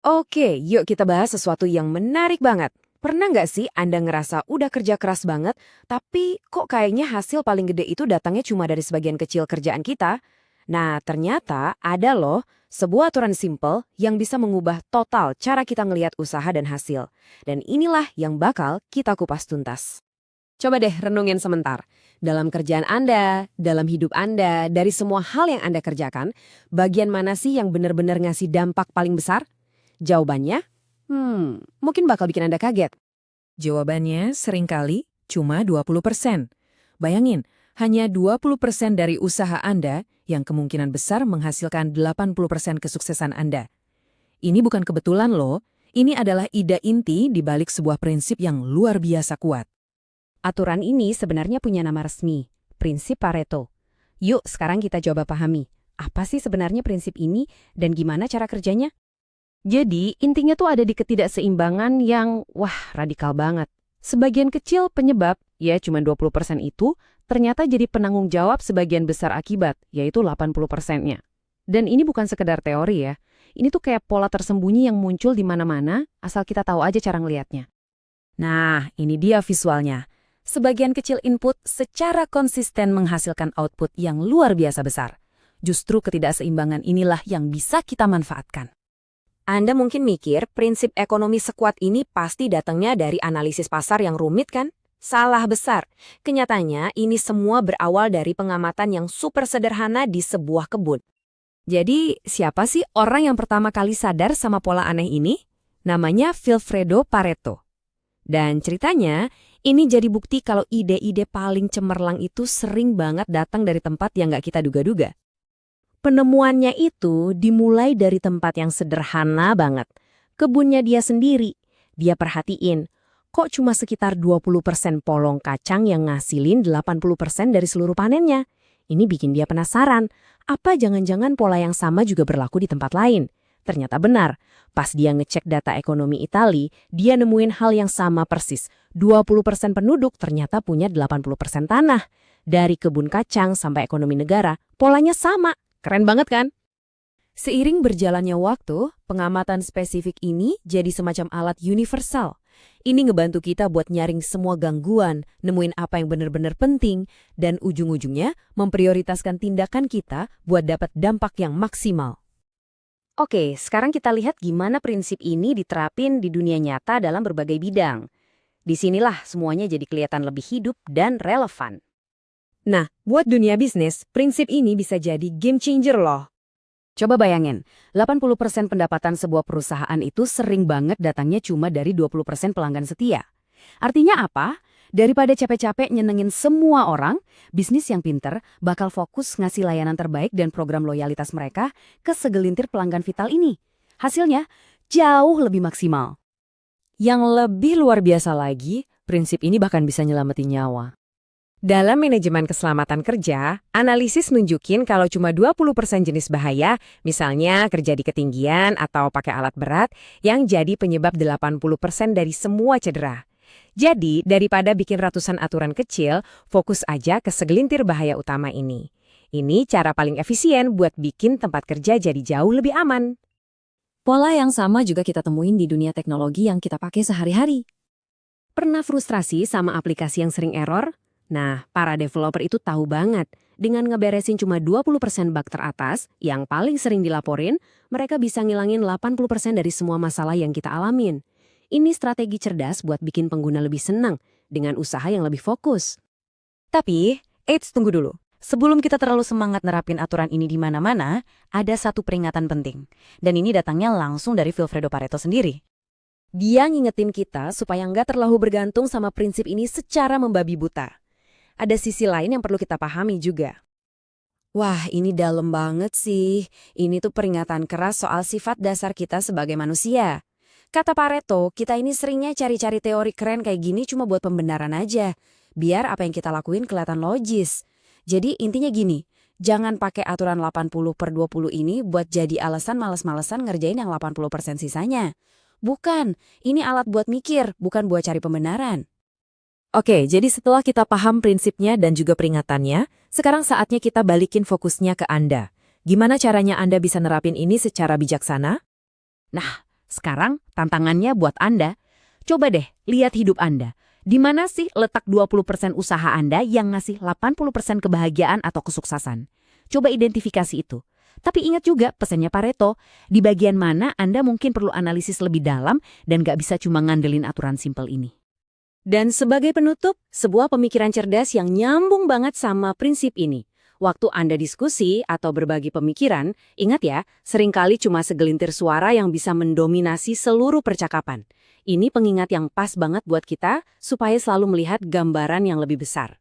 Oke, yuk kita bahas sesuatu yang menarik banget. Pernah nggak sih Anda ngerasa udah kerja keras banget, tapi kok kayaknya hasil paling gede itu datangnya cuma dari sebagian kecil kerjaan kita? Nah, ternyata ada loh sebuah aturan simple yang bisa mengubah total cara kita ngelihat usaha dan hasil. Dan inilah yang bakal kita kupas tuntas. Coba deh renungin sebentar. Dalam kerjaan Anda, dalam hidup Anda, dari semua hal yang Anda kerjakan, bagian mana sih yang benar-benar ngasih dampak paling besar? Jawabannya, mungkin bakal bikin Anda kaget. Jawabannya seringkali cuma 20%. Bayangin, hanya 20% dari usaha Anda yang kemungkinan besar menghasilkan 80% kesuksesan Anda. Ini bukan kebetulan loh, ini adalah ide inti di balik sebuah prinsip yang luar biasa kuat. Aturan ini sebenarnya punya nama resmi, prinsip Pareto. Yuk sekarang kita coba pahami, apa sih sebenarnya prinsip ini dan gimana cara kerjanya? Jadi, intinya tuh ada di ketidakseimbangan yang, radikal banget. Sebagian kecil penyebab, ya cuma 20% itu, ternyata jadi penanggung jawab sebagian besar akibat, yaitu 80%-nya. Dan ini bukan sekedar teori ya, ini tuh kayak pola tersembunyi yang muncul di mana-mana, asal kita tahu aja cara ngelihatnya. Nah, ini dia visualnya. Sebagian kecil input secara konsisten menghasilkan output yang luar biasa besar. Justru ketidakseimbangan inilah yang bisa kita manfaatkan. Anda mungkin mikir prinsip ekonomi sekuat ini pasti datangnya dari analisis pasar yang rumit kan? Salah besar. Kenyataannya ini semua berawal dari pengamatan yang super sederhana di sebuah kebun. Jadi siapa sih orang yang pertama kali sadar sama pola aneh ini? Namanya Vilfredo Pareto. Dan ceritanya ini jadi bukti kalau ide-ide paling cemerlang itu sering banget datang dari tempat yang nggak kita duga-duga. Penemuannya itu dimulai dari tempat yang sederhana banget. Kebunnya dia sendiri. Dia perhatiin, kok cuma sekitar 20% polong kacang yang ngasilin 80% dari seluruh panennya. Ini bikin dia penasaran, apa jangan-jangan pola yang sama juga berlaku di tempat lain? Ternyata benar, pas dia ngecek data ekonomi Itali, dia nemuin hal yang sama persis. 20% penduduk ternyata punya 80% tanah. Dari kebun kacang sampai ekonomi negara, polanya sama. Keren banget kan? Seiring berjalannya waktu, pengamatan spesifik ini jadi semacam alat universal. Ini ngebantu kita buat nyaring semua gangguan, nemuin apa yang benar-benar penting, dan ujung-ujungnya memprioritaskan tindakan kita buat dapat dampak yang maksimal. Oke, sekarang kita lihat gimana prinsip ini diterapin di dunia nyata dalam berbagai bidang. Disinilah semuanya jadi kelihatan lebih hidup dan relevan. Nah, buat dunia bisnis, prinsip ini bisa jadi game changer loh. Coba bayangin, 80% pendapatan sebuah perusahaan itu sering banget datangnya cuma dari 20% pelanggan setia. Artinya apa? Daripada capek-capek nyenengin semua orang, bisnis yang pinter bakal fokus ngasih layanan terbaik dan program loyalitas mereka ke segelintir pelanggan vital ini. Hasilnya jauh lebih maksimal. Yang lebih luar biasa lagi, prinsip ini bahkan bisa nyelamatin nyawa. Dalam manajemen keselamatan kerja, analisis nunjukin kalau cuma 20% jenis bahaya, misalnya kerja di ketinggian atau pakai alat berat, yang jadi penyebab 80% dari semua cedera. Jadi, daripada bikin ratusan aturan kecil, fokus aja ke segelintir bahaya utama ini. Ini cara paling efisien buat bikin tempat kerja jadi jauh lebih aman. Pola yang sama juga kita temuin di dunia teknologi yang kita pakai sehari-hari. Pernah frustrasi sama aplikasi yang sering error? Nah, para developer itu tahu banget, dengan ngeberesin cuma 20% bug teratas, yang paling sering dilaporin, mereka bisa ngilangin 80% dari semua masalah yang kita alamin. Ini strategi cerdas buat bikin pengguna lebih senang, dengan usaha yang lebih fokus. Tapi, tunggu dulu. Sebelum kita terlalu semangat nerapin aturan ini di mana-mana, ada satu peringatan penting. Dan ini datangnya langsung dari Vilfredo Pareto sendiri. Dia ngingetin kita supaya nggak terlalu bergantung sama prinsip ini secara membabi buta. Ada sisi lain yang perlu kita pahami juga. Wah, ini dalam banget sih. Ini tuh peringatan keras soal sifat dasar kita sebagai manusia. Kata Pareto, kita ini seringnya cari-cari teori keren kayak gini cuma buat pembenaran aja. Biar apa yang kita lakuin kelihatan logis. Jadi intinya gini, jangan pakai aturan 80/20 ini buat jadi alasan males-malesan ngerjain yang 80% sisanya. Bukan, ini alat buat mikir, bukan buat cari pembenaran. Oke, jadi setelah kita paham prinsipnya dan juga peringatannya, sekarang saatnya kita balikin fokusnya ke Anda. Gimana caranya Anda bisa nerapin ini secara bijaksana? Nah, Sekarang tantangannya buat Anda. Coba deh lihat hidup Anda. Di mana sih letak 20% usaha Anda yang ngasih 80% kebahagiaan atau kesuksesan? Coba identifikasi itu. Tapi ingat juga pesannya Pareto, di bagian mana Anda mungkin perlu analisis lebih dalam dan gak bisa cuma ngandelin aturan simpel ini. Dan sebagai penutup, sebuah pemikiran cerdas yang nyambung banget sama prinsip ini. Waktu Anda diskusi atau berbagi pemikiran, ingat ya, seringkali cuma segelintir suara yang bisa mendominasi seluruh percakapan. Ini pengingat yang pas banget buat kita supaya selalu melihat gambaran yang lebih besar.